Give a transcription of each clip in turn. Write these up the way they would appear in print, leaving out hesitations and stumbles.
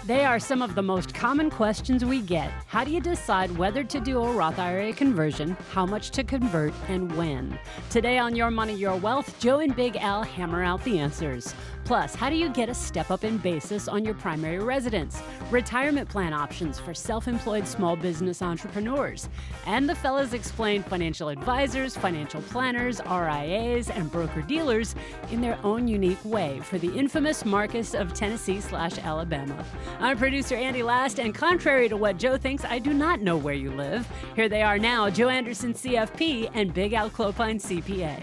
They are some of the most common questions we get. How do you decide whether to do a Roth IRA conversion, how much to convert, and when? Today on Your Money, Your Wealth, Joe and Big Al hammer out the answers. Plus, how do you get a step up in basis on your primary residence? Retirement plan options for self-employed small business entrepreneurs. And the fellas explain financial advisors, financial planners, RIAs, and broker-dealers in their own unique way for the infamous Marcus of Tennessee/Alabama. I'm producer Andy Last, and contrary to what Joe thinks, I do not know where you live. Here they are now, Joe Anderson, CFP, and Big Al Clopine, CPA.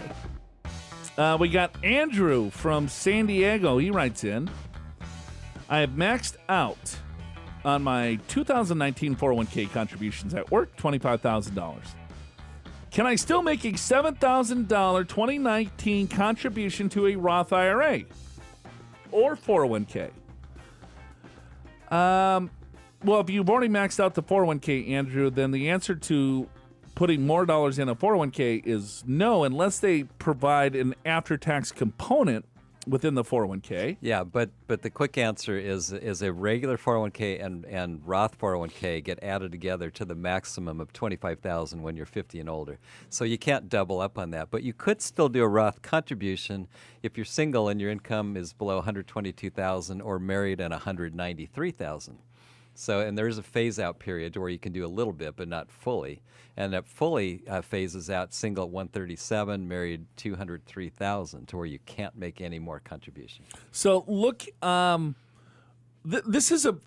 We got Andrew from San Diego. He writes in, I have maxed out on my 2019 401k contributions at work, $25,000. Can I still make a $7,000 2019 contribution to a Roth IRA or 401k? Well, if you've already maxed out the 401k, Andrew, then the answer to putting more dollars in a 401k is no, unless they provide an after-tax component within the 401k. Yeah, but the quick answer is a regular 401k and Roth 401k get added together to the maximum of $25,000 when you're 50 and older. So you can't double up on that, but you could still do a Roth contribution if you're single and your income is below $122,000 or married and $193,000. So, and there is a phase-out period where you can do a little bit, but not fully. And that fully phases out single at 137, married 203,000, to where you can't make any more contribution. So, look, this is a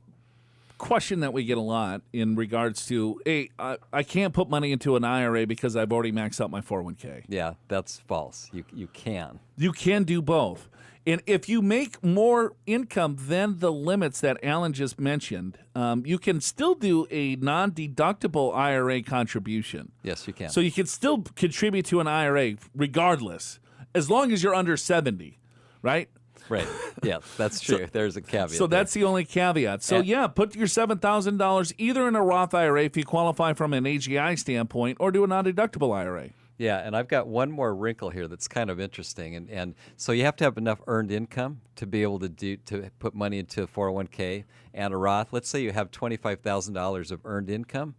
question that we get a lot in regards to, hey, I can't put money into an IRA because I've already maxed out my 401k. Yeah, that's false. You can. You can do both. And if you make more income than the limits that Alan just mentioned, you can still do a non-deductible IRA contribution. Yes, you can. So you can still contribute to an IRA regardless, as long as you're under 70, right? Right. Yeah, that's true. There's a caveat. So that's the only caveat. So yeah, put your $7,000 either in a Roth IRA if you qualify from an AGI standpoint, or do a non-deductible IRA. Yeah, and I've got one more wrinkle here that's kind of interesting, and so you have to have enough earned income to be able to put money into a 401k and a Roth. Let's say you have $25,000 of earned income,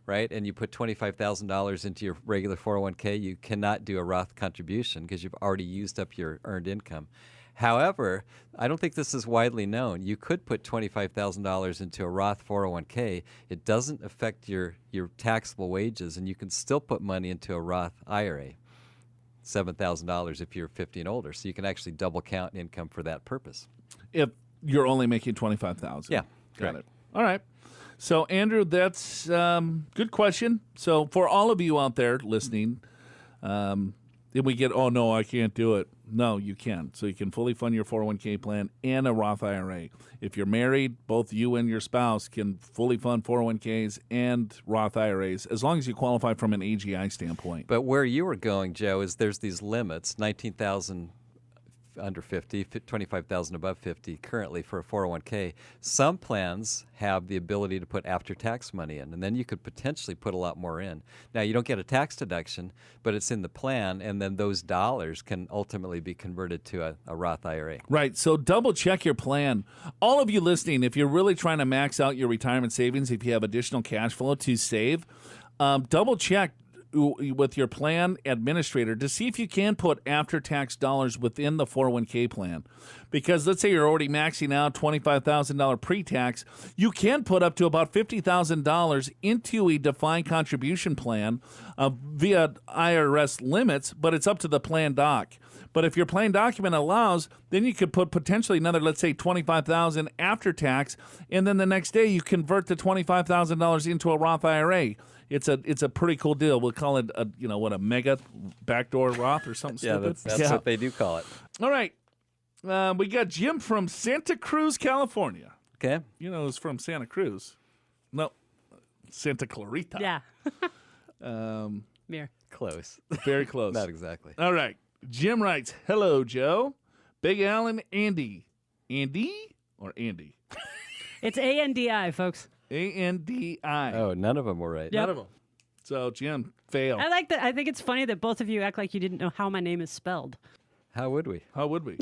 right? And you put $25,000 into your regular 401k, you cannot do a Roth contribution because you've already used up your earned income. However, I don't think this is widely known. You could put $25,000 into a Roth 401k. It doesn't affect your taxable wages, and you can still put money into a Roth IRA, $7,000 if you're 50 and older. So you can actually double count income for that purpose. If you're only making $25,000. Yeah. Got it. All right. So, Andrew, that's good question. So for all of you out there listening, then we get, oh, no, I can't do it. No, you can. So you can fully fund your 401k plan and a Roth IRA. If you're married, both you and your spouse can fully fund 401ks and Roth IRAs, as long as you qualify from an AGI standpoint. But where you were going, Joe, is there's these limits, 19,000 under 50, 25,000 above 50 currently for a 401k. Some plans have the ability to put after-tax money in, and then you could potentially put a lot more in. Now, you don't get a tax deduction, but it's in the plan, and then those dollars can ultimately be converted to a Roth IRA. Right, so double-check your plan. All of you listening, if you're really trying to max out your retirement savings, if you have additional cash flow to save, double-check with your plan administrator to see if you can put after-tax dollars within the 401k plan. Because let's say you're already maxing out $25,000 pre-tax, you can put up to about $50,000 into a defined contribution plan via IRS limits, but it's up to the plan doc. But if your plan document allows, then you could put potentially another, let's say, $25,000 after tax, and then the next day you convert the $25,000 into a Roth IRA. It's a pretty cool deal. We'll call it a mega backdoor Roth or something yeah, stupid. That's what they do call it. All right. We got Jim from Santa Cruz, California. Okay. You know who's from Santa Cruz? No, Santa Clarita. Yeah. Mirror. Close. Very close. Not exactly. All right. Jim writes, hello, Joe. Big Al and Andy. Andy or Andy? It's A-N-D-I, folks. A-N-D-I. Oh, none of them were right. Yep. None of them. So, Jim, fail. I like that. I think it's funny that both of you act like you didn't know how my name is spelled. How would we? How would we?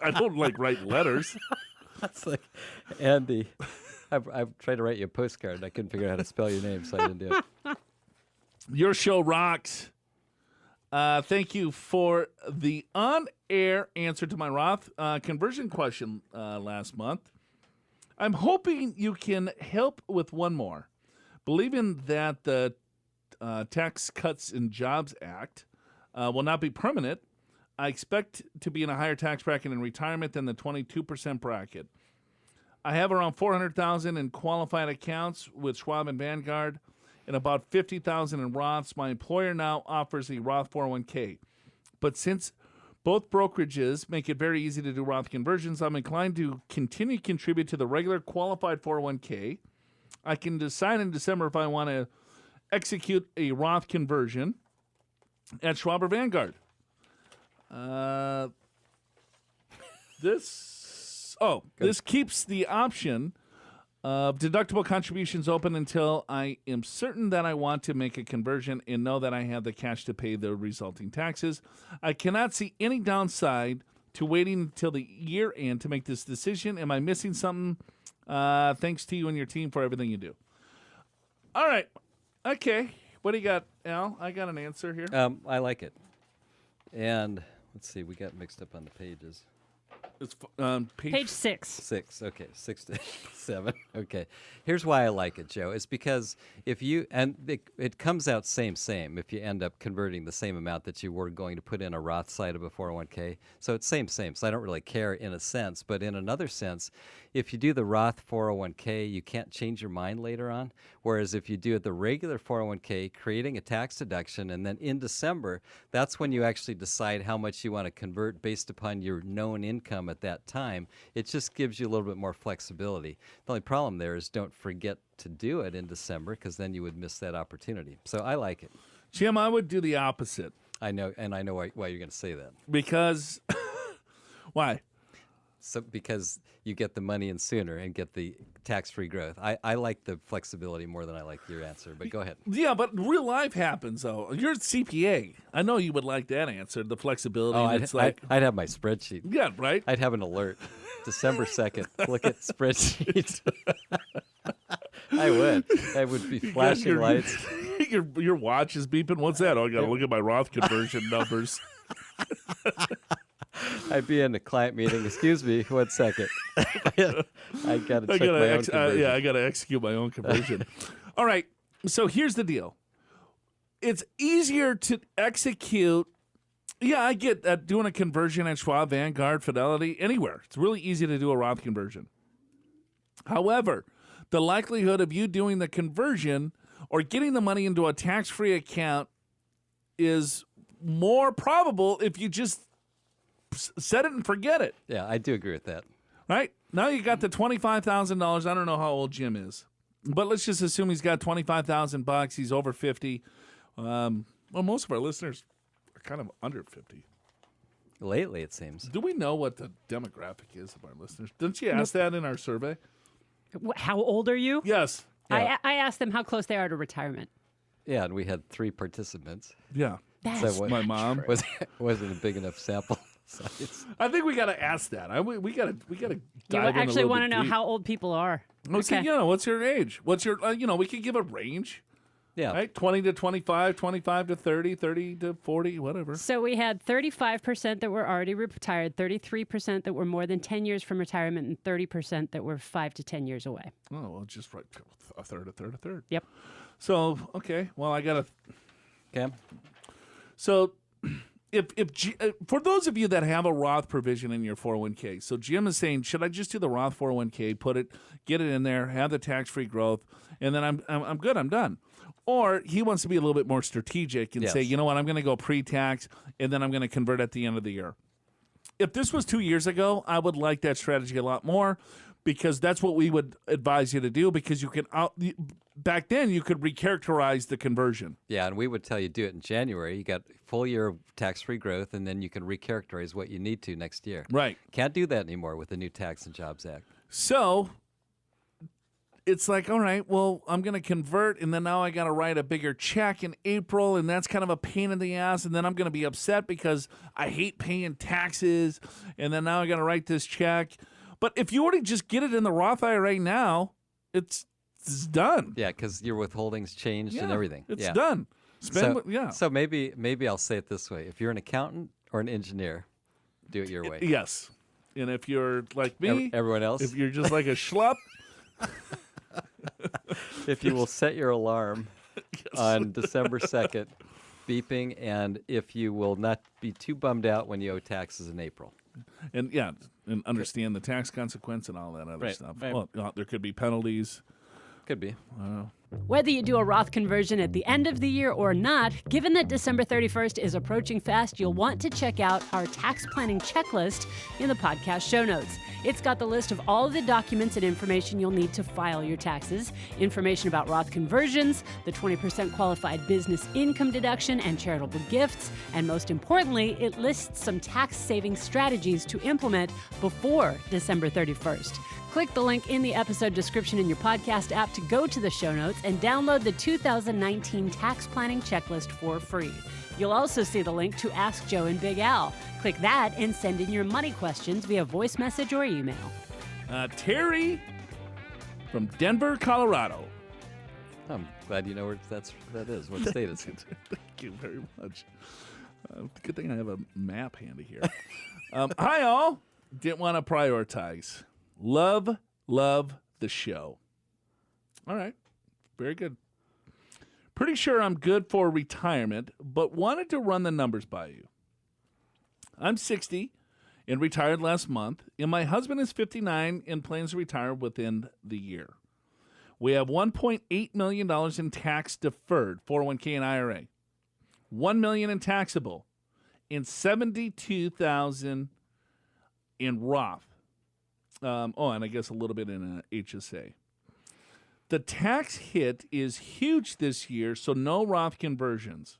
I don't write letters. It's like, Andy, I've tried to write you a postcard. And I couldn't figure out how to spell your name, so I didn't do it. Your show rocks. Thank you for the on-air answer to my Roth conversion question last month. I'm hoping you can help with one more. Believing that the Tax Cuts and Jobs Act will not be permanent, I expect to be in a higher tax bracket in retirement than the 22% bracket. I have around $400,000 in qualified accounts with Schwab and Vanguard and about $50,000 in Roths. My employer now offers a Roth 401k. But since both brokerages make it very easy to do Roth conversions, I'm inclined to continue to contribute to the regular qualified 401k. I can decide in December if I want to execute a Roth conversion at Schwab or Vanguard. This keeps the option of deductible contributions open until I am certain that I want to make a conversion and know that I have the cash to pay the resulting taxes. I cannot see any downside to waiting until the year end to make this decision. Am I missing something? Thanks to you and your team for everything you do. All right. Okay. What do you got, Al? I got an answer here. I like it. And let's see, we got mixed up on the pages. It's Page 6. 6. Okay, 6 to 7. Okay. Here's why I like it, Joe. It's because if you, and it comes out same, if you end up converting the same amount that you were going to put in a Roth side of a 401k. So it's same. So I don't really care in a sense. But in another sense, if you do the Roth 401k, you can't change your mind later on. Whereas if you do the regular 401k, creating a tax deduction, and then in December, that's when you actually decide how much you want to convert based upon your known income at that time. It just gives you a little bit more flexibility. The only problem there is don't forget to do it in December, because then you would miss that opportunity. So I like it. Jim, I would do the opposite. I know, and I know why you're going to say that. Because, why? So because you get the money in sooner and get the tax-free growth. I like the flexibility more than I like your answer, but go ahead. Yeah, but real life happens, though. You're a CPA. I know you would like that answer, the flexibility. Oh, I'd have my spreadsheet. Yeah, right? I'd have an alert. December 2nd, look at spreadsheet. I would. I would be flashing lights. Your watch is beeping. What's that? Oh, I got to look at my Roth conversion numbers. I'd be in a client meeting. Excuse me, 1 second. I got to check my own conversion. I got to execute my own conversion. All right. So here's the deal. It's easier to execute. Yeah, I get that doing a conversion at Schwab, Vanguard, Fidelity, anywhere. It's really easy to do a Roth conversion. However, the likelihood of you doing the conversion or getting the money into a tax-free account is more probable if you just set it and forget it. Yeah, I do agree with that. Right? Now you got the $25,000. I don't know how old Jim is, but let's just assume he's got $25,000. He's over 50. Well, most of our listeners are kind of under 50. Lately, it seems. Do we know what the demographic is of our listeners? Didn't you ask that in our survey? How old are you? Yes. Yeah. I asked them how close they are to retirement. Yeah, and we had 3 participants. Yeah. That's my mom. Wasn't a big enough sample size. I think we got to ask that. We got to You dive in actually a want to little know bit how old people are. deep. Okay. What's your age? What's your, we could give a range. Yeah. Right? 20 to 25, 25 to 30, 30 to 40, whatever. So we had 35% that were already retired, 33% that were more than 10 years from retirement, and 30% that were 5 to 10 years away. Oh, well, just right. A third. Yep. So, okay. Well, I got to. Cam? So, if for those of you that have a Roth provision in your 401k, so Jim is saying, should I just do the Roth 401k, get it in there, have the tax-free growth, and then I'm good, I'm done. Or he wants to be a little bit more strategic and say, you know what, I'm going to go pre-tax, and then I'm going to convert at the end of the year. If this was 2 years ago, I would like that strategy a lot more, because that's what we would advise you to do, because you can back then you could recharacterize the conversion. Yeah, and we would tell you do it in January. You got full year of tax-free growth, and then you can recharacterize what you need to next year. Right. Can't do that anymore with the new Tax and Jobs Act. So it's like, all right, well, I'm going to convert, and then now I got to write a bigger check in April, and that's kind of a pain in the ass, and then I'm going to be upset because I hate paying taxes, and then now I got to write this check. But if you already just get it in the Roth IRA now, it's done. Yeah, because your withholdings changed and everything. It's done. So maybe I'll say it this way: if you're an accountant or an engineer, do it your way. Yes. And if you're like me, everyone else, if you're just like a schlup, if you will set your alarm on December 2nd, beeping, and if you will not be too bummed out when you owe taxes in April. And and understand the tax consequence and all that other stuff. Right. Well, there could be penalties. Could be. Whether you do a Roth conversion at the end of the year or not, given that December 31st is approaching fast, you'll want to check out our tax planning checklist in the podcast show notes. It's got the list of all of the documents and information you'll need to file your taxes, information about Roth conversions, the 20% qualified business income deduction and charitable gifts, and most importantly, it lists some tax-saving strategies to implement before December 31st. Click the link in the episode description in your podcast app to go to the show notes and download the 2019 tax planning checklist for free. You'll also see the link to Ask Joe and Big Al. Click that and send in your money questions via voice message or email. Terry from Denver, Colorado. I'm glad you know where that is. What state is it? Thank you very much. Good thing I have a map handy here. Hi, all. Didn't want to prioritize. Love the show. All right. Very good. Pretty sure I'm good for retirement, but wanted to run the numbers by you. I'm 60 and retired last month, and my husband is 59 and plans to retire within the year. We have $1.8 million in tax-deferred 401k and IRA, $1 million in taxable, and $72,000 in Roth. And I guess a little bit in an HSA. The tax hit is huge this year, so no Roth conversions.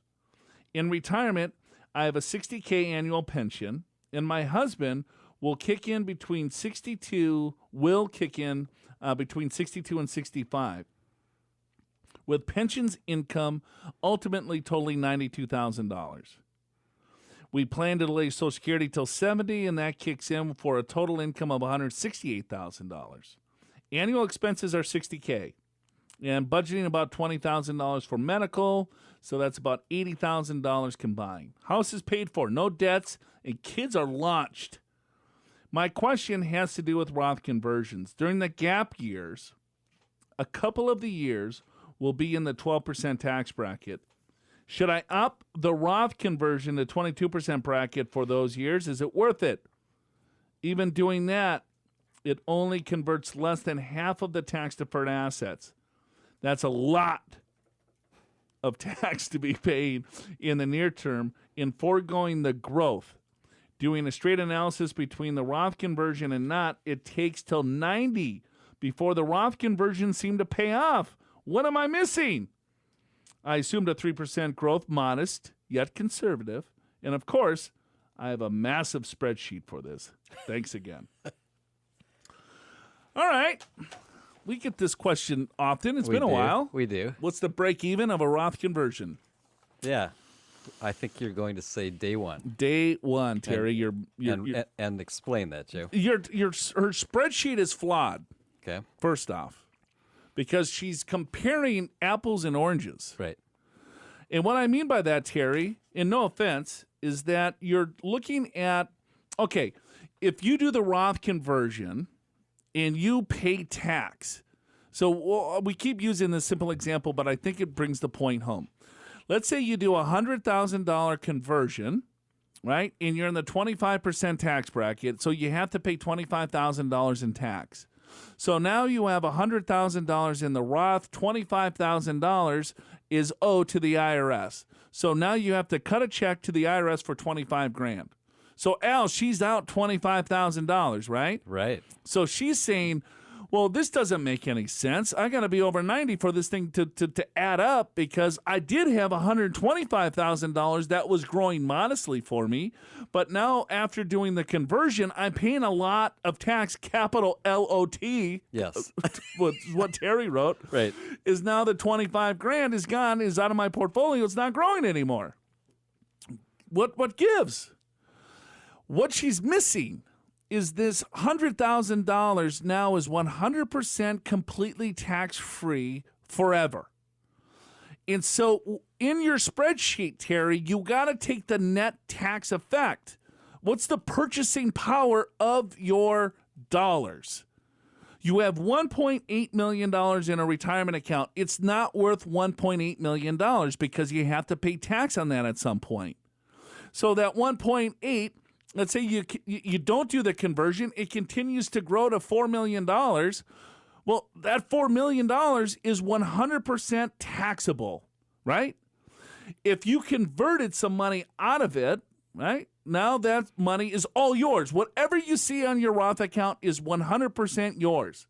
In retirement, I have a $60K annual pension, and my husband will kick in between 62 and 65, with pensions income ultimately totaling $92,000. We plan to delay Social Security till 70, and that kicks in for a total income of $168,000. Annual expenses are $60K, and budgeting about $20,000 for medical, so that's about $80,000 combined. House is paid for, no debts, and kids are launched. My question has to do with Roth conversions. During the gap years, a couple of the years will be in the 12% tax bracket. Should I up the Roth conversion to 22% bracket for those years? Is it worth it? Even doing that, it only converts less than half of the tax-deferred assets. That's a lot of tax to be paid in the near term in foregoing the growth. Doing a straight analysis between the Roth conversion and not, it takes till 90 before the Roth conversion seem to pay off. What am I missing? I assumed a 3% growth, modest, yet conservative. And of course, I have a massive spreadsheet for this. Thanks again. All right. We get this question often. It's been a while. We do. What's the break even of a Roth conversion? Yeah. I think you're going to say day one. Day one, Terry. And explain that, Joe. Her spreadsheet is flawed. Okay. First off. Because she's comparing apples and oranges. Right. And what I mean by that, Terry, and no offense, is that you're looking at, okay, if you do the Roth conversion and you pay tax, so we keep using this simple example, but I think it brings the point home. Let's say you do a $100,000 conversion, right, and you're in the 25% tax bracket, so you have to pay $25,000 in tax. So now you have $100,000 in the Roth, $25,000 is owed to the IRS. So now you have to cut a check to the IRS for $25,000. So Al, she's out $25,000, right? Right. So she's saying, well, this doesn't make any sense. I got to be over 90 for this thing to add up because I did have $125,000 that was growing modestly for me. But now after doing the conversion, I'm paying a lot of tax, capital L-O-T. Yes. what Terry wrote. Right. Is now the $25,000 is gone, is out of my portfolio. It's not growing anymore. What gives? What she's missing is this $100,000 now is 100% completely tax-free forever. And so in your spreadsheet, Terry, you got to take the net tax effect. What's the purchasing power of your dollars? You have $1.8 million in a retirement account. It's not worth $1.8 million because you have to pay tax on that at some point. So that 1.8, let's say you don't do the conversion, it continues to grow to $4 million. Well, that $4 million is 100% taxable, right? If you converted some money out of it, right, now that money is all yours. Whatever you see on your Roth account is 100% yours.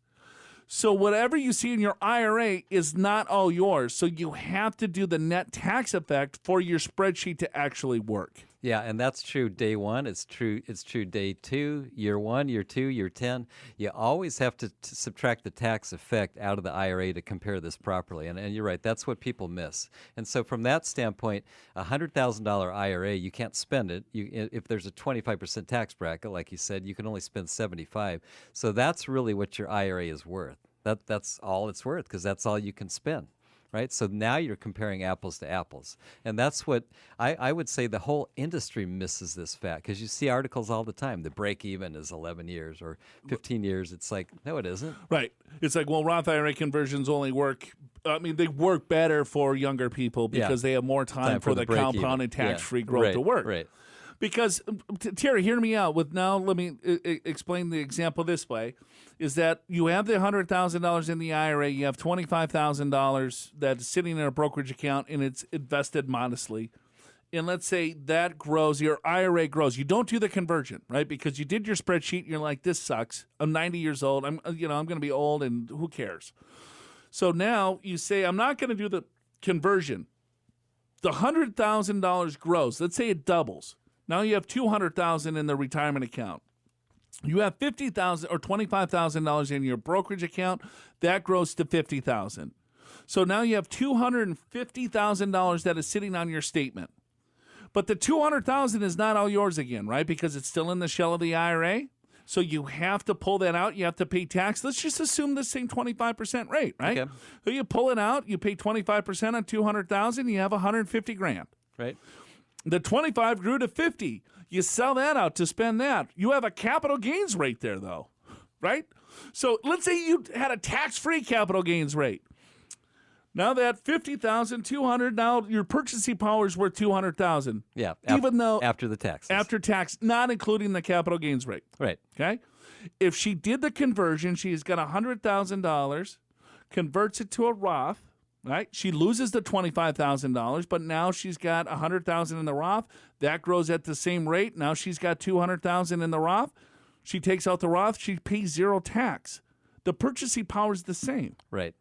So whatever you see in your IRA is not all yours. So you have to do the net tax effect for your spreadsheet to actually work. Yeah, and that's true day one. It's true day two, year one, year two, year 10. You always have to subtract the tax effect out of the IRA to compare this properly. And you're right, that's what people miss. And so from that standpoint, a $100,000 IRA, you can't spend it. If there's a 25% tax bracket, like you said, you can only spend 75. So that's really what your IRA is worth. That's all it's worth because that's all you can spend. Right? So now you're comparing apples to apples. And that's what I would say the whole industry misses this fact because you see articles all the time. The break even is 11 years or 15 years. It's like, no, it isn't. Right. It's like, well, Roth IRA conversions only work. I mean, they work better for younger people because they have more time for the compounded tax-free growth to work. Right. Because, Terry, hear me out. Let me explain the example this way, is that you have the $100,000 in the IRA, you have $25,000 that's sitting in a brokerage account, and it's invested modestly. And let's say that grows, your IRA grows. You don't do the conversion, right? Because you did your spreadsheet, and you're like, this sucks. I'm 90 years old. I'm going to be old, and who cares? So now you say, I'm not going to do the conversion. The $100,000 grows. Let's say it doubles. Now you have $200,000 in the retirement account. You have $50,000 or $25,000 in your brokerage account. That grows to $50,000. So now you have $250,000 that is sitting on your statement. But the $200,000 is not all yours again, right? Because it's still in the shell of the IRA. So you have to pull that out. You have to pay tax. Let's just assume the same 25% rate, right? Okay. So you pull it out. You pay 25% on $200,000. You have $150,000. Right. The 25 grew to 50. You sell that out to spend that. You have a capital gains rate there, though, right? So let's say you had a tax-free capital gains rate. Now that $50,200, now your purchasing power is worth $200,000. Yeah. Even though after the taxes. After tax, not including the capital gains rate. Right. Okay. If she did the conversion, she's got $100,000, converts it to a Roth. Right, she loses the $25,000, but now she's got $100,000 in the Roth. That grows at the same rate. Now she's got $200,000 in the Roth. She takes out the Roth. She pays zero tax. The purchasing power is the same. Right.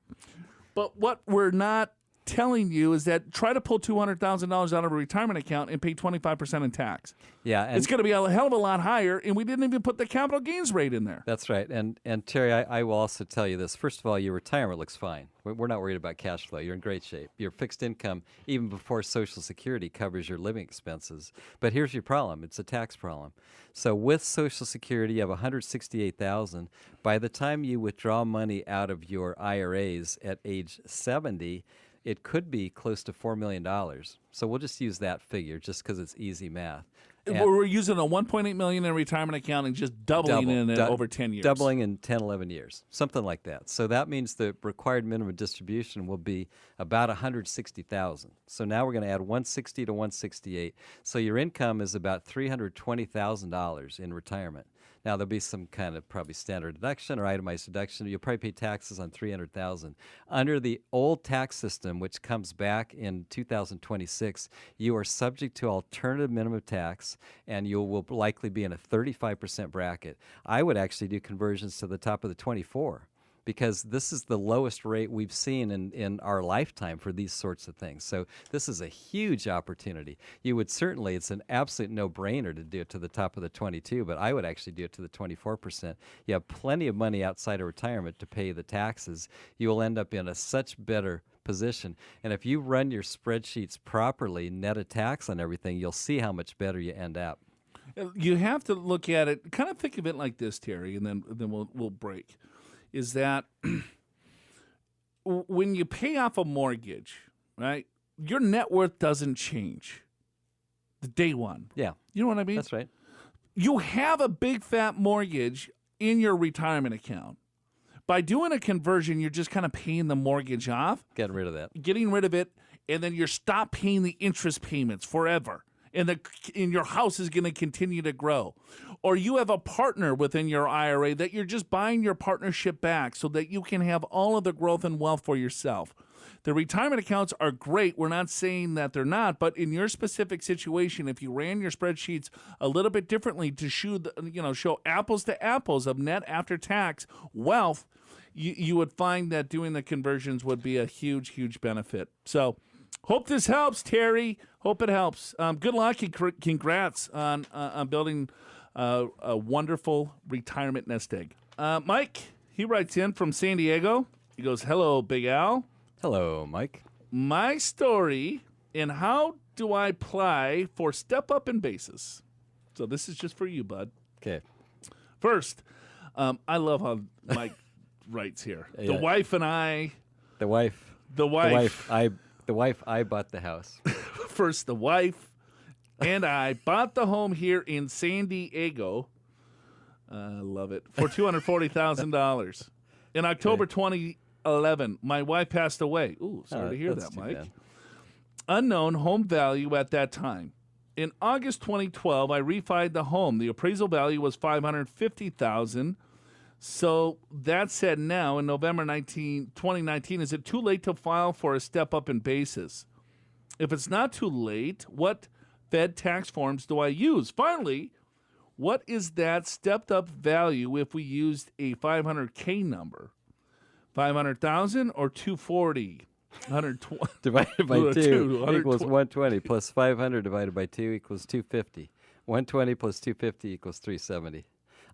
But what we're not telling you is that try to pull $200,000 out of a retirement account and pay 25% in tax. Yeah, and it's going to be a hell of a lot higher, and we didn't even put the capital gains rate in there. That's right. And Terry, I will also tell you this. First of all, your retirement looks fine. We're not worried about cash flow. You're in great shape. Your fixed income, even before Social Security, covers your living expenses. But here's your problem. It's a tax problem. So with Social Security, you have $168,000. By the time you withdraw money out of your IRAs at age 70, it could be close to $4 million. So we'll just use that figure just because it's easy math. And we're using a $1.8 million in retirement account and just doubling it over 10 years. Doubling in 10, 11 years, something like that. So that means the required minimum distribution will be about $160,000. So now we're going to add $160 to $168. So your income is about $320,000 in retirement. Now, there'll be some kind of probably standard deduction or itemized deduction. You'll probably pay taxes on $300,000. Under the old tax system, which comes back in 2026, you are subject to alternative minimum tax, and you will likely be in a 35% bracket. I would actually do conversions to the top of the 24. Because this is the lowest rate we've seen in our lifetime for these sorts of things. So this is a huge opportunity. You would certainly, it's an absolute no-brainer to do it to the top of the 22, but I would actually do it to the 24%. You have plenty of money outside of retirement to pay the taxes. You will end up in a such better position. And if you run your spreadsheets properly, net a tax on everything, you'll see how much better you end up. You have to look at it, kind of think of it like this, Terry, and then we'll break. Is that when you pay off a mortgage, right? Your net worth doesn't change the day one. Yeah. You know what I mean? That's right. You have a big fat mortgage in your retirement account. By doing a conversion, you're just kind of paying the mortgage off. Getting rid of that. Getting rid of it, and then you're stop paying the interest payments forever. And your house is going to continue to grow. Or you have a partner within your IRA that you're just buying your partnership back so that you can have all of the growth and wealth for yourself. The retirement accounts are great. We're not saying that they're not, but in your specific situation, if you ran your spreadsheets a little bit differently to show apples to apples of net after tax wealth, you would find that doing the conversions would be a huge, huge benefit. So hope this helps, Terry. Hope it helps. Good luck and congrats on building a wonderful retirement nest egg. Mike, he writes in from San Diego. He goes, hello, Big Al. Hello, Mike. My story and how do I apply for step up in basis? So this is just for you, bud. Okay. First, I love how Mike writes here. Yeah. The wife and I. The wife. I bought the house. First, the wife and I bought the home here in San Diego. I love it. For $240,000. In October 2011, my wife passed away. Ooh, sorry to hear that, Mike. Bad. Unknown home value at that time. In August 2012, I refied the home. The appraisal value was $550,000. So that said, now in November 2019, is it too late to file for a step up in basis? If it's not too late, what Fed tax forms do I use? Finally, what is that stepped up value if we used a 500K number? 500,000 or 240? 120 divided by 2 equals 120. 120 plus 500 divided by 2 equals 250. 120 plus 250 equals 370.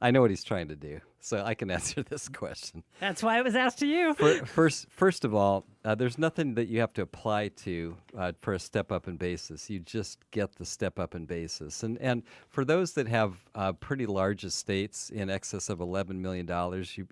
I know what he's trying to do, so I can answer this question. That's why it was asked to you. First of all, there's nothing that you have to apply to for a step up in basis. You just get the step up in basis. And for those that have pretty large estates in excess of $11 million,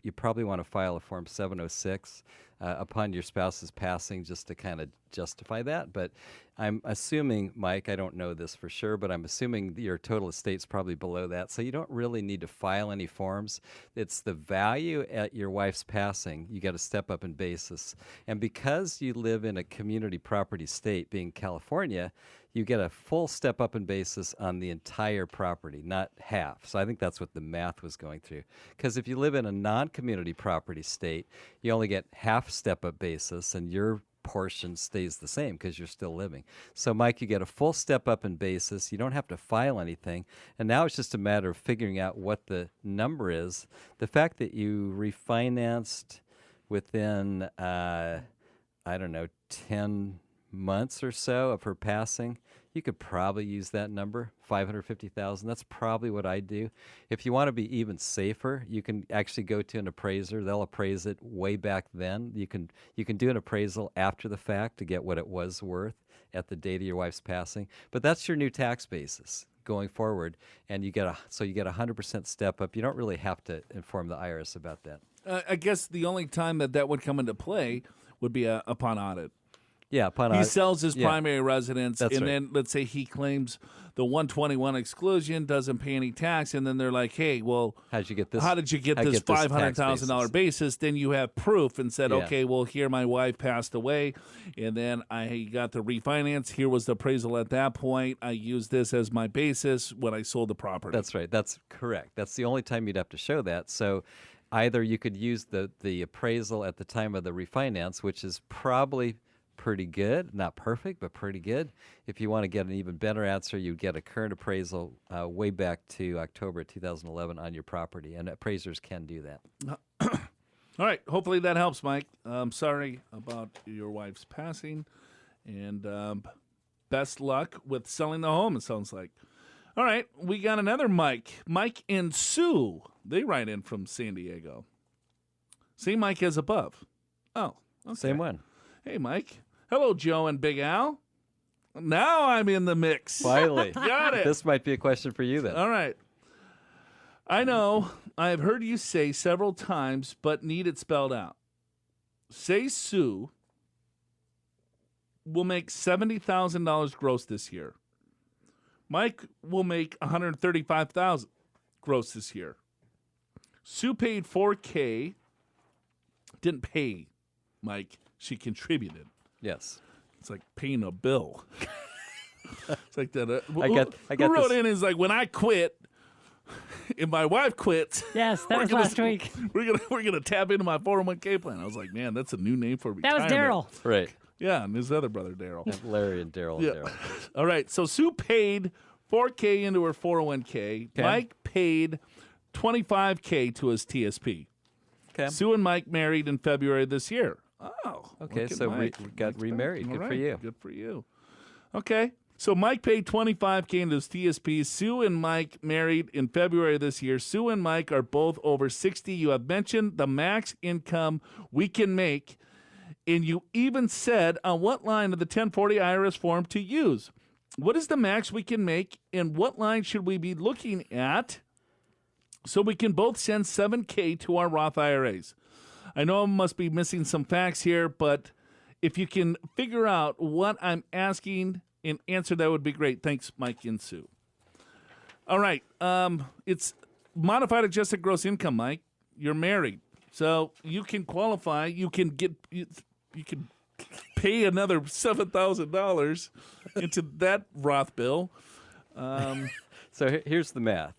you probably want to file a Form 706 upon your spouse's passing just to kind of justify that. But I'm assuming, Mike, I don't know this for sure, but I'm assuming your total estate's probably below that. So you don't really need to file any forms. It's the value at your wife's passing. You got to step up in basis. And because you live in a community property state, being California, you get a full step up in basis on the entire property, not half. So I think that's what the math was going through. Because if you live in a non-community property state, you only get half step up basis, and your portion stays the same because you're still living. So, Mike, you get a full step up in basis. You don't have to file anything. And now it's just a matter of figuring out what the number is. The fact that you refinanced within, 10 months or so of her passing, you could probably use that number, $550,000. That's probably what I do. If you want to be even safer, you can actually go to an appraiser. They'll appraise it way back then. You can do an appraisal after the fact to get what it was worth at the date of your wife's passing. But that's your new tax basis going forward, and you get a 100% step up. You don't really have to inform the IRS about that. I guess the only time that would come into play would be upon audit. Yeah, upon he sells his primary residence, That's and right. then let's say he claims the 121 exclusion, doesn't pay any tax, and then they're like, "Hey, well, how did you get this $500,000 basis?" Then you have proof and said, Yeah. "Okay, well, here my wife passed away, and then I got the refinance. Here was the appraisal at that point. I used this as my basis when I sold the property." That's right. That's correct. That's the only time you'd have to show that. So either you could use the appraisal at the time of the refinance, which is probably pretty good, not perfect, but pretty good. If you want to get an even better answer, you get a current appraisal way back to October 2011 on your property, and appraisers can do that. All right. Hopefully that helps, Mike. I'm sorry about your wife's passing, and best luck with selling the home, it sounds like. All right. We got another Mike. Mike and Sue. They write in from San Diego. Same Mike as above. Oh, okay. Same one. Hey, Mike. Hello, Joe and Big Al. Now I'm in the mix. Finally. Got it. This might be a question for you then. All right. I know I've heard you say several times, but need it spelled out. Say Sue will make $70,000 gross this year. Mike will make $135,000 gross this year. Sue paid $4K. Didn't pay, Mike. She contributed. Yes. It's like paying a bill. It's like that. I got who wrote this. in is like, when I quit, if my wife quits, Yes, that was last week. we're gonna tap into my 401k plan. I was like, man, that's a new name for That retirement. was Daryl. Right. Yeah, and his other brother Daryl. Larry and Daryl. Yeah. And Daryl. All right. So Sue paid $4K into her 401k. Okay. Mike paid $25K to his TSP. Okay. Sue and Mike married in February this year. Oh. Okay, look at so Mike. we got Mike's remarried. back. Good All for right, you. Good for you. Okay. So Mike paid $25K into his TSP. Sue and Mike married in February this year. Sue and Mike are both over 60. You have mentioned the max income we can make, and you even said on what line of the 1040 IRS form to use. What is the max we can make, and what line should we be looking at so we can both send $7K to our Roth IRAs? I know I must be missing some facts here, but if you can figure out what I'm asking and answer, that would be great. Thanks, Mike and Sue. All right. It's modified adjusted gross income, Mike. You're married, so you can qualify. You can get you can pay another $7,000 into that Roth bill. So here's the math.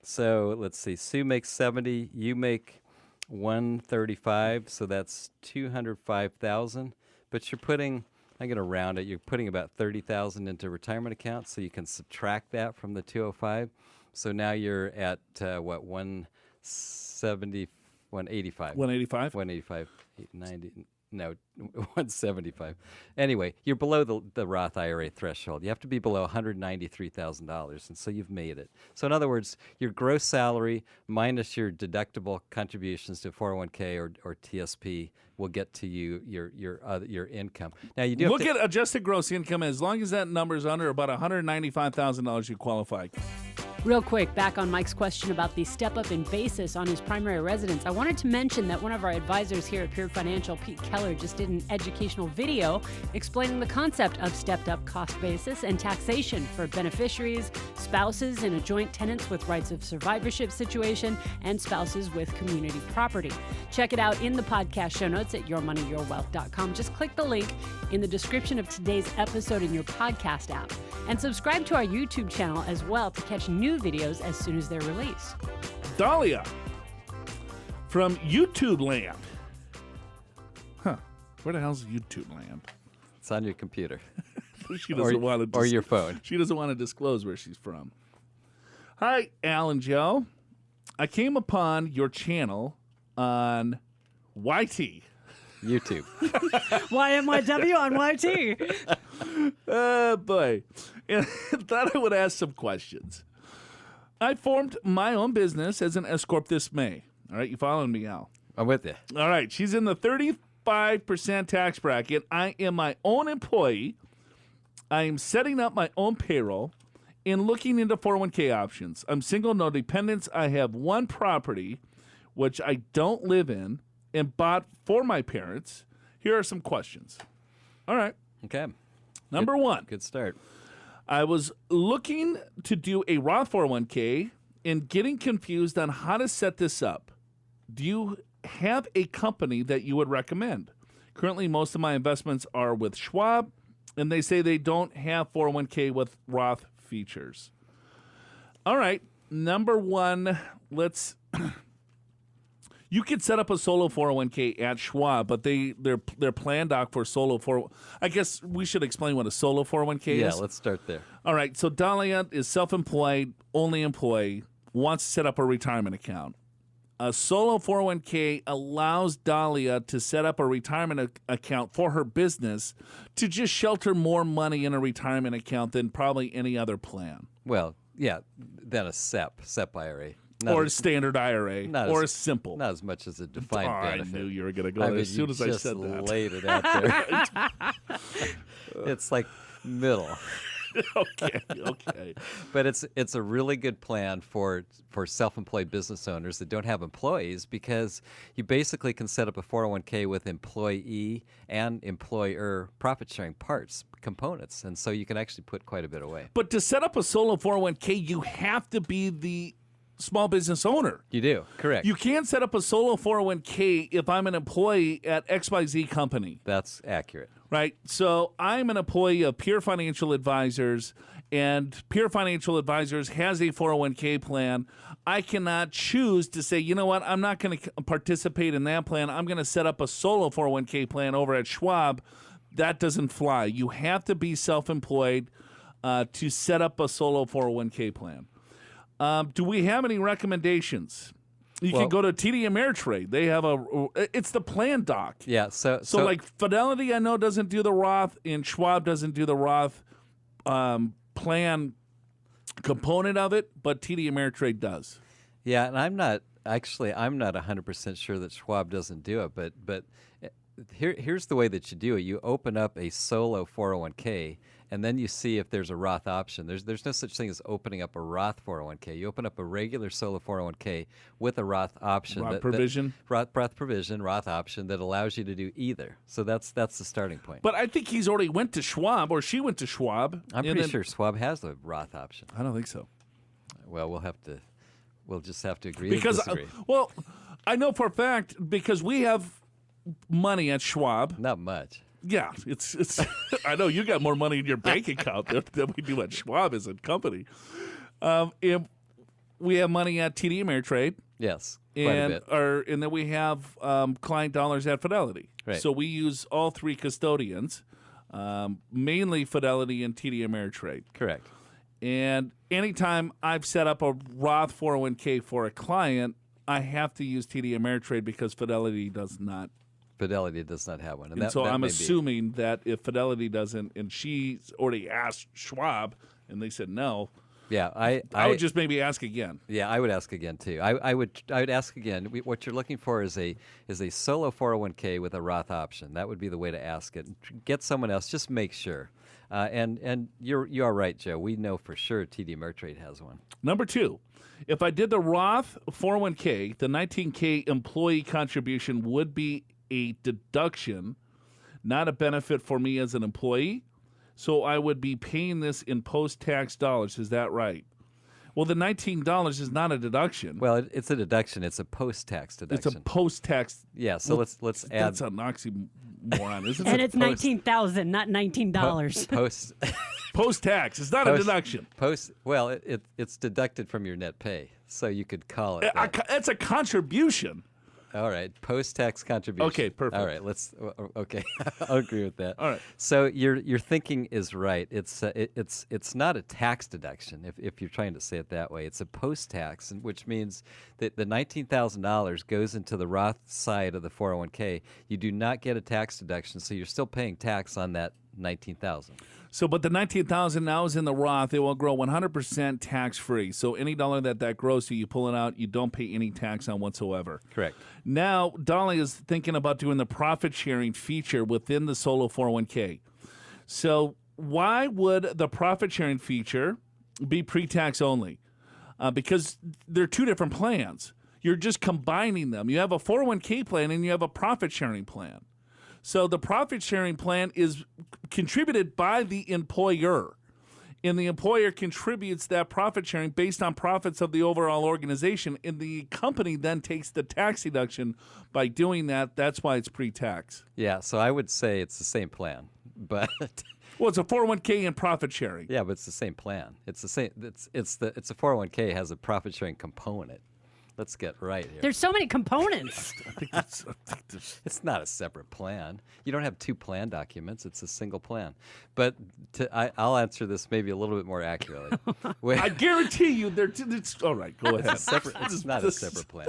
So let's see. Sue makes 70. You make 135. So that's 205,000. But you're putting, I'm going to round it. You're putting about 30,000 into retirement accounts. So you can subtract that from the 205. So now you're at what, 170, 185. 185. 185, 90, no, 175. Anyway, you're below the Roth IRA threshold. You have to be below $193,000, and so you've made it. So in other words, your gross salary minus your deductible contributions to 401k or TSP will get to you your income. Now you do Look have to, at adjusted gross income. As long as that number is under about $195,000, you qualify. Real quick, back on Mike's question about the step-up in basis on his primary residence, I wanted to mention that one of our advisors here at Pure Financial, Pete Keller, just did an educational video explaining the concept of stepped-up cost basis and taxation for beneficiaries, spouses in a joint tenants with rights of survivorship situation, and spouses with community property. Check it out in the podcast show notes at yourmoneyyourwealth.com. Just click the link in the description of today's episode in your podcast app. And subscribe to our YouTube channel as well to catch new videos as soon as they're released. Dahlia from YouTube land. Huh. Where the hell's YouTube land? it's on your computer She doesn't want to or your phone. She doesn't want to disclose where she's from. Hi, Al and Joe. I came upon your channel on YT. YouTube. YMYW on YT. Boy. And I thought I would ask some questions. I formed my own business as an S-Corp this May. All right, you following me, Al? I'm with you. All right, she's in the 35% tax bracket. I am my own employee. I am setting up my own payroll and looking into 401k options. I'm single, no dependents. I have one property, which I don't live in, and bought for my parents. Here are some questions. All right. Okay. Number one. Good start. I was looking to do a Roth 401k and getting confused on how to set this up. Do you have a company that you would recommend? Currently, most of my investments are with Schwab, and they say they don't have 401k with Roth features. All right, number one, let's... You could set up a solo 401k at Schwab, but their plan doc for solo 4. I guess we should explain what a solo 401k is. Yeah, let's start there. All right, so Dahlia is self-employed, only employee, wants to set up a retirement account. A solo 401k allows Dahlia to set up a retirement account for her business to just shelter more money in a retirement account than probably any other plan. Well, yeah, then a SEP IRA. or a standard IRA, or a simple. Not as much as a defined benefit. I knew you were going to go there as soon as I said that. Laid it out there. It's like middle. Okay. But it's a really good plan for self-employed business owners that don't have employees, because you basically can set up a 401k with employee and employer profit-sharing components, and so you can actually put quite a bit away. But to set up a solo 401k, you have to be the small business owner. You do, correct. You can't set up a solo 401k if I'm an employee at XYZ company. That's accurate. Right? So I'm an employee of Pure Financial Advisors, and Pure Financial Advisors has a 401k plan. I cannot choose to say, you know what, I'm not going to participate in that plan. I'm going to set up a solo 401k plan over at Schwab. That doesn't fly. You have to be self-employed to set up a solo 401k plan. Do we have any recommendations? You can go to TD Ameritrade. They have it's the plan doc. Yeah. So like Fidelity, I know, doesn't do the Roth, and Schwab doesn't do the Roth plan component of it, but TD Ameritrade does. Yeah, and I'm not 100% sure that Schwab doesn't do it, but here's the way that you do it. You open up a solo 401k, and then you see if there's a Roth option. There's no such thing as opening up a Roth 401k. You open up a regular solo 401k with a Roth option. Roth provision? Roth provision, Roth option that allows you to do either. So that's the starting point. But I think he's already went to Schwab, or she went to Schwab. I'm pretty sure Schwab has a Roth option. I don't think so. Well, we'll just have to agree to disagree. Well, I know for a fact, because we have money at Schwab. Not much. Yeah, it's. I know you got more money in your bank account than we do at Schwab as a company. And we have money at TD Ameritrade. Yes, quite a bit. And then we have client dollars at Fidelity. Right. So we use all three custodians, mainly Fidelity and TD Ameritrade. Correct. And anytime I've set up a Roth 401k for a client, I have to use TD Ameritrade because Fidelity does not. Fidelity does not have one. And so I'm assuming that if Fidelity doesn't, and she's already asked Schwab, and they said no. Yeah, I would just maybe ask again. Yeah, I would ask again too. I would ask again. What you're looking for is a solo 401k with a Roth option. That would be the way to ask it. Get someone else. Just make sure. And you are right, Joe. We know for sure TD Ameritrade has one. Number two, if I did the Roth 401k, the $19K employee contribution would be a deduction, not a benefit for me as an employee. So I would be paying this in post-tax dollars. Is that right? Well, the $19 is not a deduction. Well, it's a deduction. It's a post-tax deduction. It's a post-tax. Yeah. So let's add. That's an oxymoron, isn't it? And it's $19,000, not $19. Post-tax. It's not a deduction. Well, it's deducted from your net pay, so you could call it. That's a contribution. All right, post-tax contribution. Okay, perfect. All right, okay, I'll agree with that. All right. So your thinking is right. It's not a tax deduction if you're trying to say it that way. It's a post-tax, which means that the $19,000 goes into the Roth side of the 401k. You do not get a tax deduction, so you're still paying tax on that $19,000. So, but the $19,000 now is in the Roth. It will grow 100% tax-free. So any dollar that grows to you pull it out, you don't pay any tax on whatsoever. Correct. Now, Dolly is thinking about doing the profit-sharing feature within the solo 401k. So why would the profit-sharing feature be pre-tax only? Because they're two different plans. You're just combining them. You have a 401k plan and you have a profit-sharing plan. So the profit-sharing plan is contributed by the employer, and the employer contributes that profit-sharing based on profits of the overall organization, and the company then takes the tax deduction by doing that. That's why it's pre-tax. Yeah, so I would say it's the same plan, but well, it's a 401k and profit-sharing. Yeah, but it's the same plan. It's the same. It's a 401k has a profit-sharing component. Let's get right here. There's so many components. It's not a separate plan. You don't have two plan documents. It's a single plan. But I'll answer this maybe a little bit more accurately. I guarantee you, it's all right. Go ahead. It's not a separate plan.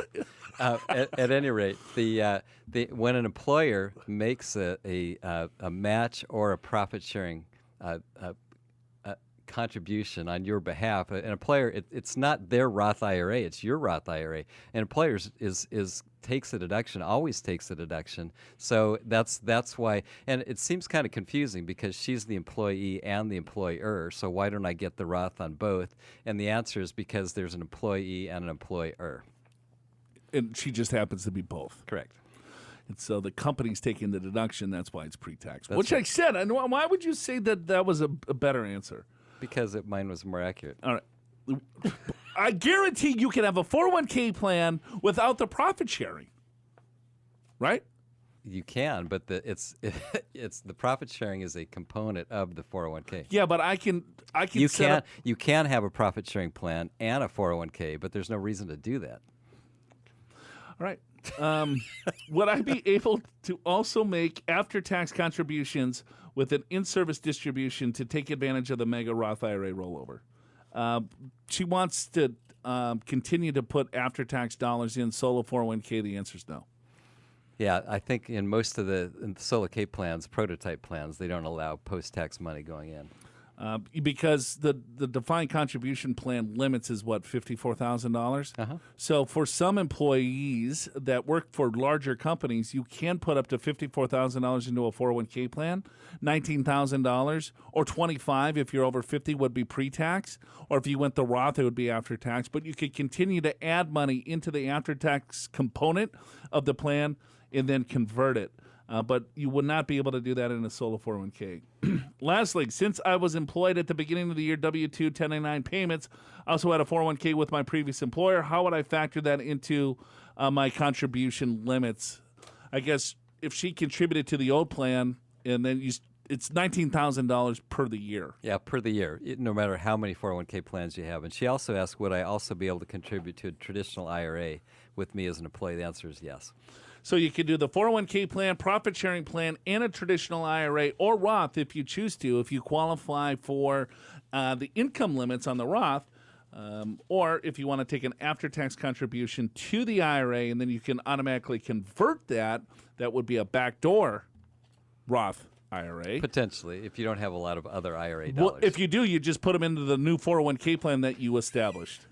At any rate, when an employer makes a match or a profit sharing contribution on your behalf. An employer, it's not their Roth IRA, it's your Roth IRA. An employer takes a deduction, always takes a deduction. So that's why, and it seems kind of confusing because she's the employee and the employer. So why don't I get the Roth on both? And the answer is because there's an employee and an employer. And she just happens to be both. Correct. And so the company's taking the deduction. That's why it's pre-tax. That's Which right. I said. And why would you say that was a better answer? Because mine was more accurate. All right. I guarantee you can have a 401k plan without the profit sharing. Right? You can, but it's the profit sharing is a component of the 401k. Yeah, but I can You can have a profit sharing plan and a 401k, but there's no reason to do that. All right. Would I be able to also make after-tax contributions with an in-service distribution to take advantage of the mega Roth IRA rollover? She wants to continue to put after-tax dollars in solo 401k. The answer is no. Yeah, I think in most of the solo K plans, prototype plans, they don't allow post-tax money going in. Because the defined contribution plan limits is what, $54,000? Uh-huh. So for some employees that work for larger companies, you can put up to $54,000 into a 401k plan. $19,000 or $25,000 if you're over 50 would be pre-tax, or if you went the Roth, it would be after tax. But you could continue to add money into the after-tax component of the plan and then convert it. But you would not be able to do that in a solo 401k. Lastly, since I was employed at the beginning of the year, W-2, 1099 payments, I also had a 401k with my previous employer. How would I factor that into my contribution limits? I guess if she contributed to the old plan, and then it's $19,000 per the year. Yeah, per the year, no matter how many 401k plans you have. And she also asked, would I also be able to contribute to a traditional IRA with me as an employee? The answer is yes. So you can do the 401k plan, profit sharing plan, and a traditional IRA or Roth if you choose to, if you qualify for the income limits on the Roth, or if you want to take an after-tax contribution to the IRA and then you can automatically convert that. That would be a backdoor Roth IRA. Potentially, if you don't have a lot of other IRA dollars. Well, if you do, you just put them into the new 401k plan that you established.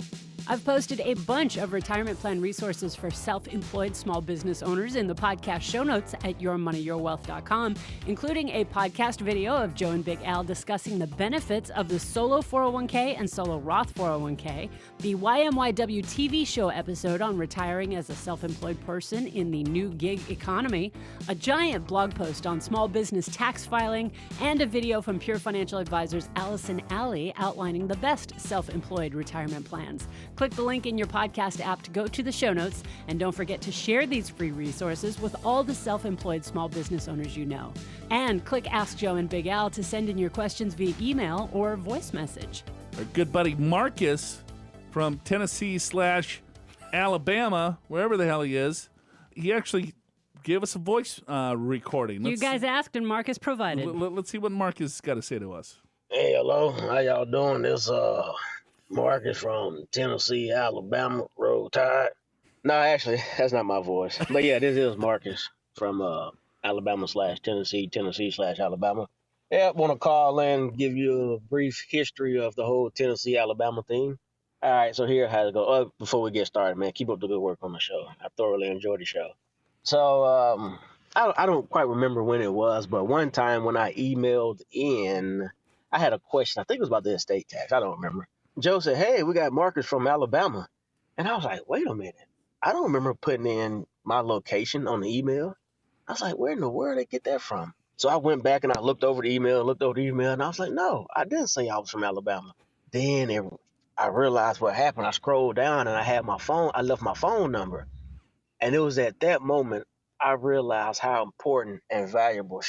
I've posted a bunch of retirement plan resources for self-employed small business owners in the podcast show notes at yourmoneyyourwealth.com, including a podcast video of Joe and Big Al discussing the benefits of the solo 401k and solo Roth 401k, the YMYW TV show episode on retiring as a self-employed person in the new gig economy, a giant blog post on small business tax filing, and a video from Pure Financial Advisors Allison Alley outlining the best self-employed retirement plans. Click the link in your podcast app to go to the show notes, and don't forget to share these free resources with all the self-employed small business owners you know. And click Ask Joe and Big Al to send in your questions via email or voice message. Our good buddy Marcus from Tennessee/Alabama, wherever the hell he is, he actually gave us a voice recording. You guys asked and Marcus provided. Let's see what Marcus got to say to us. Hey, hello. How y'all doing? This Marcus from Tennessee, Alabama, Roll Tide. No, actually, that's not my voice. But yeah, this is Marcus from Alabama/Tennessee, Tennessee/Alabama. Yeah, I want to call in, give you a brief history of the whole Tennessee-Alabama thing. All right, so here how it go. Before we get started, man, keep up the good work on the show. I thoroughly enjoyed the show. So I don't quite remember when it was, but one time when I emailed in, I had a question. I think it was about the estate tax. I don't remember. Joe said, hey, we got Marcus from Alabama. And I was like, wait a minute. I don't remember putting in my location on the email. I was like, where in the world did they get that from? So I went back and I looked over the email, and I was like, no, I didn't say I was from Alabama. Then I realized what happened. I scrolled down and I had my phone. I left my phone number. And it was at that moment I realized how important and valuable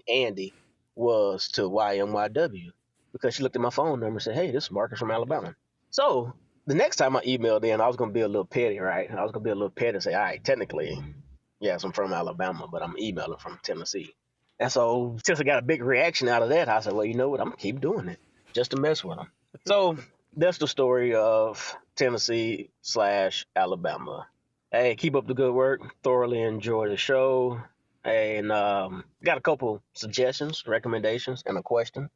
Andy was to YMYW. Because she looked at my phone number and said, hey, this is Marcus from Alabama. So the next time I emailed in, I was going to be a little petty, right? I was going to be a little petty and say, all right, technically, yes, I'm from Alabama, but I'm emailing from Tennessee. And so since I got a big reaction out of that, I said, well, you know what? I'm going to keep doing it just to mess with them. So that's the story of Tennessee/Alabama. Hey, keep up the good work. Thoroughly enjoy the show. And got a couple suggestions, recommendations, and a question.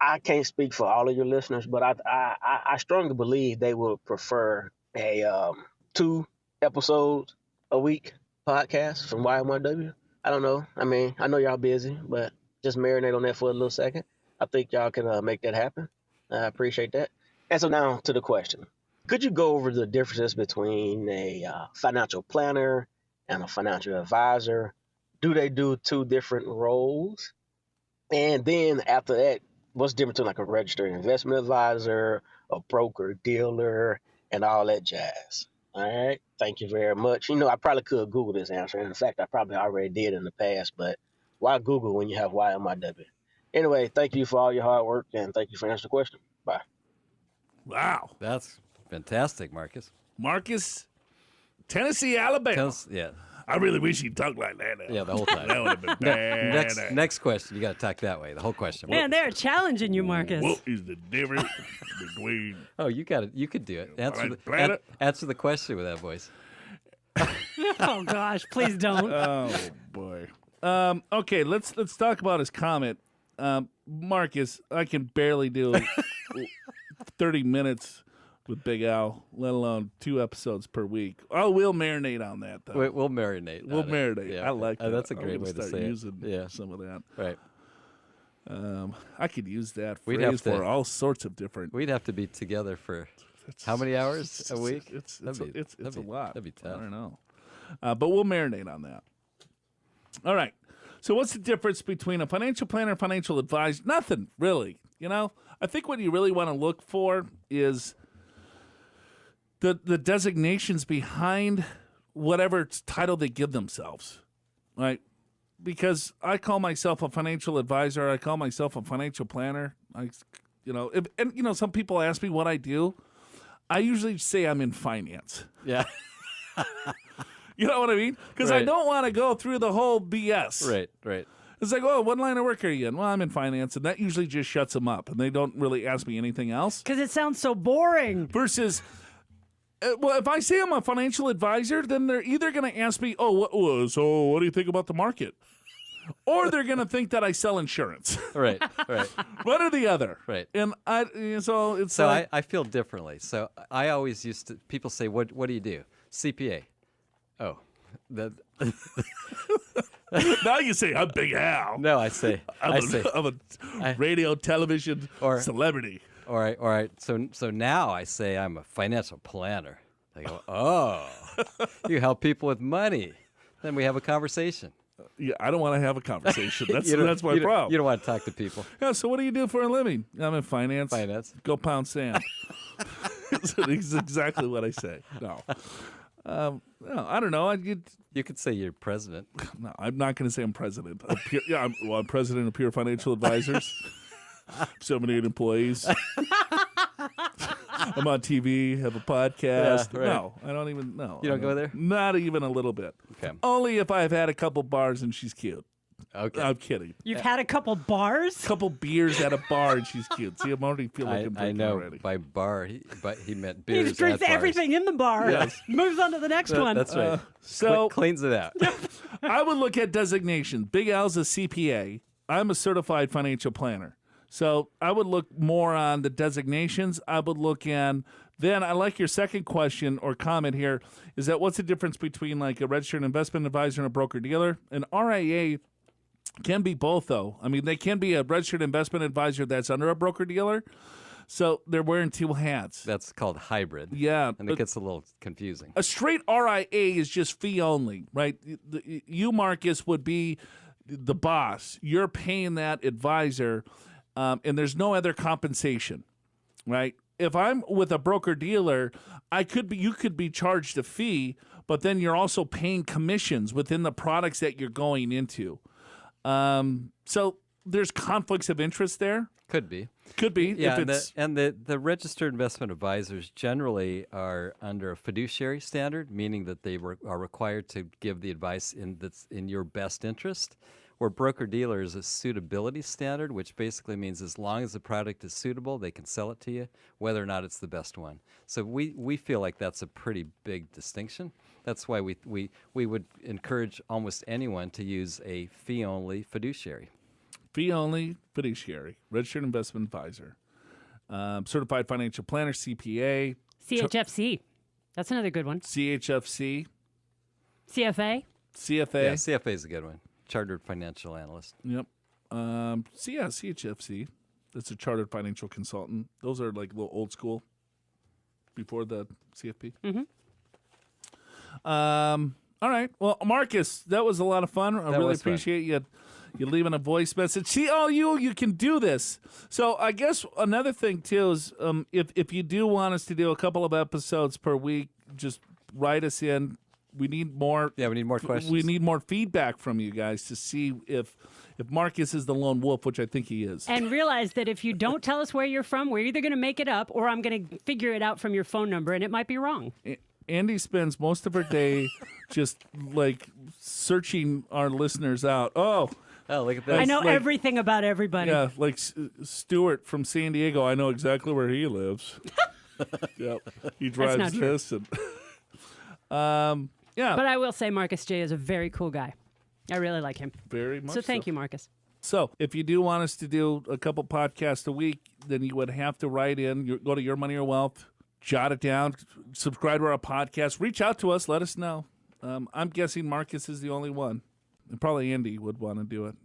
I can't speak for all of your listeners, but I strongly believe they would prefer a 2 episodes a week podcast from YMYW. I don't know. I mean, I know y'all busy, but just marinate on that for a little second. I think y'all can make that happen. I appreciate that. And so now to the question. Could you go over the differences between a financial planner and a financial advisor? Do they do 2 different roles? And then after that, what's the difference between like a registered investment advisor, a broker dealer, and all that jazz? All right. Thank you very much. I probably could Google this answer. In fact, I probably already did in the past, but why Google when you have YMYW? Anyway, thank you for all your hard work and thank you for answering the question. Bye. Wow. That's fantastic, Marcus. Marcus, Tennessee, Alabama. Yeah. I really wish he'd talk like that. Yeah, the whole time. That would have been bad. Next question. You got to talk that way. The whole question. Man, they're challenging you, Marcus. What is the difference between... Oh, you got it. You could do it. Planet? Answer the question with that voice. Oh gosh, please don't. Oh boy. Okay, let's talk about his comment. Marcus, I can barely do 30 minutes with Big Al, let alone 2 episodes per week. Oh, we'll marinate on that though. We'll marinate. We'll marinate. Yeah. I like that. That's a great way to say using it. some of that. Right. I could use that We'd phrase have to- for all sorts of different. We'd have to be together for how many hours a week? It's That'd be- a lot. That'd be tough. I don't know, but we'll marinate on that. All right. So what's the difference between a financial planner and financial advisor? Nothing really. I think what you really want to look for is the designations behind whatever title they give themselves, right? Because I call myself a financial advisor, I call myself a financial planner. Some people ask me what I do. I usually say I'm in finance. Yeah. You know what I mean? Because I Right. don't want to go through the whole BS. Right. It's like, oh, what line of work are you in? Well, I'm in finance, and that usually just shuts them up, and they don't really ask me anything else. Because it sounds so boring. Versus, well, if I say I'm a financial advisor, then they're either going to ask me, so what do you think about the market? Or they're going to think that I sell insurance. Right. One or the other. Right. And so it's So like, I feel differently. So I always used to. People say, "What do you do?" CPA. Oh, that. now you say I'm Big Al. No, I say. I'm a radio, television Or- celebrity. All right. So now I say I'm a financial planner. They go, oh, you help people with money. Then we have a conversation. Yeah, I don't want to have a conversation. That's You don't- that's my you don't- problem. You don't want to talk to people. Yeah, so what do you do for a living? I'm in finance. Finance. Go pound sand. It's exactly what I say. No, I don't know. You could say you're president. No, I'm not going to say I'm president. I'm president of Pure Financial Advisors. 78 employees. I'm on TV, have a podcast. Yeah, right. No, I don't even know. You don't go there? Not even a little bit. Okay. Only if I've had a couple bars and she's cute. Okay. I'm kidding. You've had a couple bars? Couple beers at a bar and she's cute. See, I'm already feeling like I'm I drinking know already. by bar, but he meant He beers. just drinks at bars. everything in the bar. Yes. Moves on to the next one. That's right. So Cleans it out. I would look at designation. Big Al's a CPA. I'm a certified financial planner. So I would look more on the designations. I would look in. Then I like your second question or comment here is that what's the difference between like a registered investment advisor and a broker dealer? An RIA can be both, though. I mean, they can be a registered investment advisor that's under a broker dealer. So they're wearing 2 hats. That's called hybrid. Yeah. And it gets a little confusing. A straight RIA is just fee only, right? You, Marcus, would be the boss. You're paying that advisor, and there's no other compensation, right? If I'm with a broker dealer, you could be charged a fee, but then you're also paying commissions within the products that you're going into. So there's conflicts of interest there. Could be. Could be. Yeah, if it's, and the registered investment advisors generally are under a fiduciary standard, meaning that they are required to give the advice that's in your best interest. Where broker-dealer is a suitability standard, which basically means as long as the product is suitable, they can sell it to you, whether or not it's the best one. So we feel like that's a pretty big distinction. That's why we would encourage almost anyone to use a fee-only fiduciary. Fee only fiduciary, registered investment advisor, certified financial planner, CPA, CHFC. That's another good one. CHFC, CFA. CFA. Yeah, CFA is a good one. Chartered Financial Analyst. Yep. CHFC. That's a chartered financial consultant. Those are like a little old school before the CFP. Mm-hmm. All right. Well, Marcus, that was a lot of fun. I really appreciate you leaving a voice message. See, you can do this. So I guess another thing, too, is if you do want us to do a couple of episodes per week, just write us in. We need more. Yeah, we need more questions. We need more feedback from you guys to see if Marcus is the lone wolf, which I think he is. And realize that if you don't tell us where you're from, we're either going to make it up or I'm going to figure it out from your phone number, and it might be wrong. Andy spends most of her day just like searching our listeners out. Oh, look at that. I know everything about everybody. Yeah, like Stuart from San Diego. I know exactly where he lives. Yep, he drives this. And yeah. But I will say Marcus J. is a very cool guy. I really like him. Very much so. Thank you, Marcus. So if you do want us to do a couple podcasts a week, then you would have to write in. Go to Your Money or Wealth, jot it down, subscribe to our podcast, reach out to us, let us know. I'm guessing Marcus is the only one. And probably Andy would want to do it.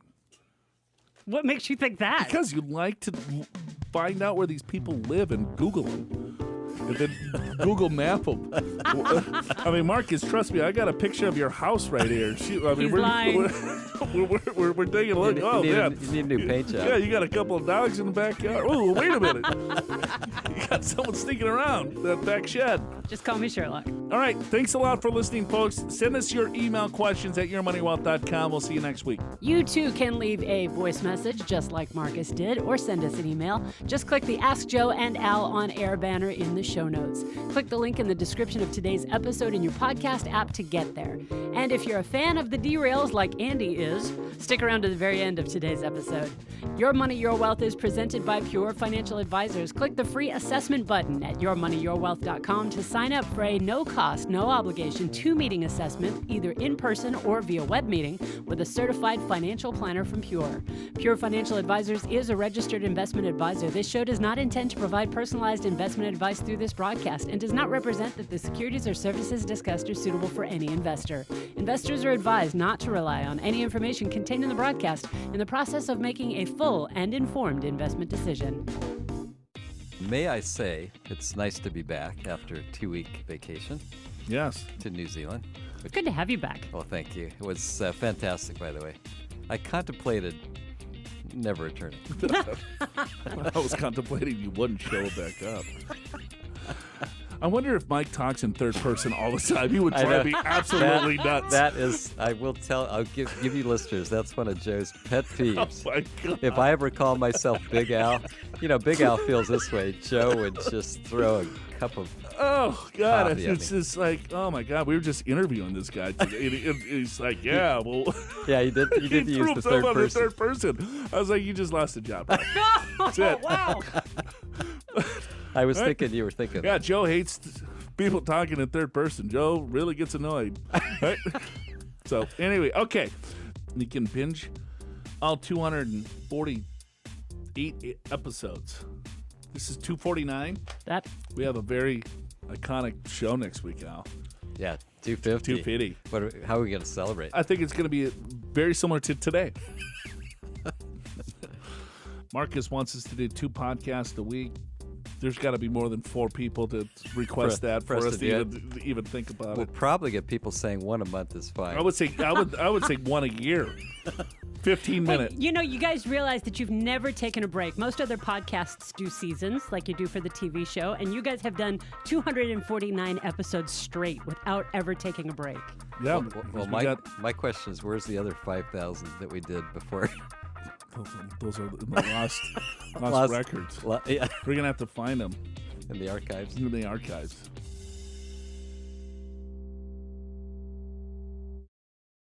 What makes you think that? Because you like to find out where these people live and Google them. And then Google map them. I mean, Marcus, trust me, I got a picture of your house right here. He's lying. We're taking a look. You man. You need a new paint job. Yeah, you got a couple of dogs in the backyard. Oh, wait a minute. You got someone sneaking around that back shed. Just call me Sherlock. All right. Thanks a lot for listening, folks. Send us your email questions at yourmoneywealth.com. We'll see you next week. You too can leave a voice message just like Marcus did, or send us an email. Just click the Ask Joe and Al on air banner in the show notes. Click the link in the description of today's episode in your podcast app to get there. And if you're a fan of the derails like Andy is, stick around to the very end of today's episode. Your Money, Your Wealth is presented by Pure Financial Advisors. Click the free assessment button at yourmoneyyourwealth.com to sign up for a no-cost, no-obligation 2-meeting assessment, either in person or via web meeting, with a certified financial planner from Pure. Pure Financial Advisors is a registered investment advisor. This show does not intend to provide personalized investment advice through this broadcast and does not represent that the securities or services discussed are suitable for any investor. Investors are advised not to rely on any information contained in the broadcast in the process of making a full and informed investment decision. May I say, it's nice to be back after a 2-week vacation. Yes. To New Zealand. Good to have you back. Well, thank you. It was fantastic, by the way. I contemplated never returning. I was contemplating you wouldn't show back up. I wonder if Mike talks in third person all the time. He would drive me absolutely nuts. That is, I'll give you listeners, that's one of Joe's pet peeves. Oh my God. If I ever call myself Big Al, Big Al feels this way. Joe would just throw a cup of God, coffee it's just like, oh my God, we were just interviewing this guy today. He's like, yeah, well. Yeah, he did he use the third person. The third person. I was like, you just lost a job. That's it. Wow. I was thinking you were thinking. Yeah, Joe hates people talking in third person. Joe really gets annoyed. Right? So anyway, okay. You can binge all 248 episodes. This is 249. We have a very iconic show next week, Al. Yeah, 250. 250. How are we going to celebrate? I think it's going to be very similar to today. Marcus wants us to do 2 podcasts a week. There's got to be more than 4 people to request for us to even think about it. We'll probably get people saying 1 a month is fine. I would say 1 a year. 15 minutes. Hey, you guys realize that you've never taken a break. Most other podcasts do seasons like you do for the TV show, and you guys have done 249 episodes straight without ever taking a break. Yeah. Well, my question is, where's the other 5,000 that we did before? Those are in the lost records. Yeah. We're going to have to find them. In the archives? In the archives.